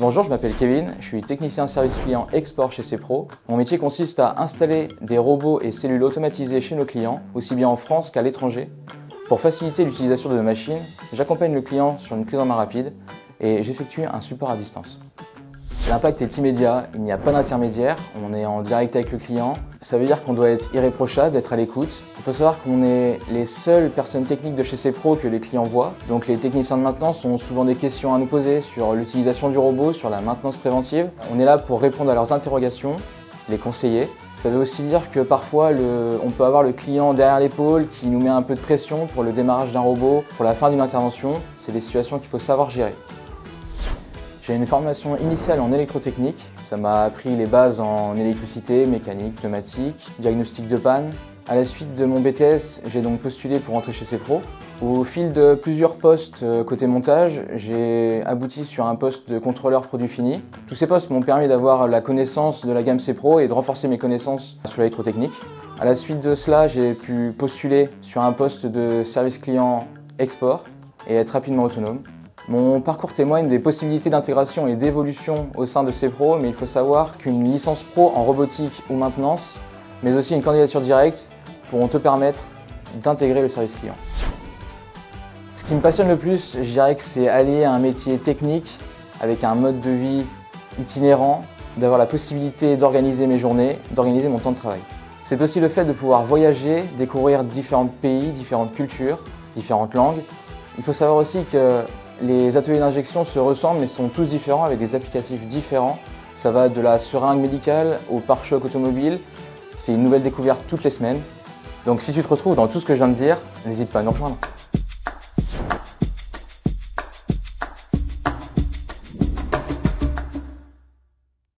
Bonjour, je m'appelle Kevin, je suis technicien service client export chez CPRO. Mon métier consiste à installer des robots et cellules automatisées chez nos clients, aussi bien en France qu'à l'étranger. Pour faciliter l'utilisation de nos machines, j'accompagne le client sur une prise en main rapide et j'effectue un support à distance. L'impact est immédiat, il n'y a pas d'intermédiaire, on est en direct avec le client. Ça veut dire qu'on doit être irréprochable, d'être à l'écoute. Il faut savoir qu'on est les seules personnes techniques de chez CPRO que les clients voient. Donc les techniciens de maintenance ont souvent des questions à nous poser sur l'utilisation du robot, sur la maintenance préventive. On est là pour répondre à leurs interrogations, les conseiller. Ça veut aussi dire que parfois on peut avoir le client derrière l'épaule qui nous met un peu de pression pour le démarrage d'un robot, pour la fin d'une intervention. C'est des situations qu'il faut savoir gérer. J'ai une formation initiale en électrotechnique. Ça m'a appris les bases en électricité, mécanique, pneumatique, diagnostic de panne. À la suite de mon BTS, j'ai donc postulé pour rentrer chez CPRO. Au fil de plusieurs postes côté montage, j'ai abouti sur un poste de contrôleur produit fini. Tous ces postes m'ont permis d'avoir la connaissance de la gamme CPRO et de renforcer mes connaissances sur l'électrotechnique. À la suite de cela, j'ai pu postuler sur un poste de service client export et être rapidement autonome. Mon parcours témoigne des possibilités d'intégration et d'évolution au sein de CPRO, mais il faut savoir qu'une licence pro en robotique ou maintenance, mais aussi une candidature directe, pourront te permettre d'intégrer le service client. Ce qui me passionne le plus, je dirais que c'est allier un métier technique avec un mode de vie itinérant, d'avoir la possibilité d'organiser mes journées, d'organiser mon temps de travail. C'est aussi le fait de pouvoir voyager, découvrir différents pays, différentes cultures, différentes langues. Il faut savoir aussi que les ateliers d'injection se ressemblent mais sont tous différents avec des applicatifs différents. Ça va de la seringue médicale au pare-choc automobile. C'est une nouvelle découverte toutes les semaines. Donc si tu te retrouves dans tout ce que je viens de dire, n'hésite pas à nous rejoindre.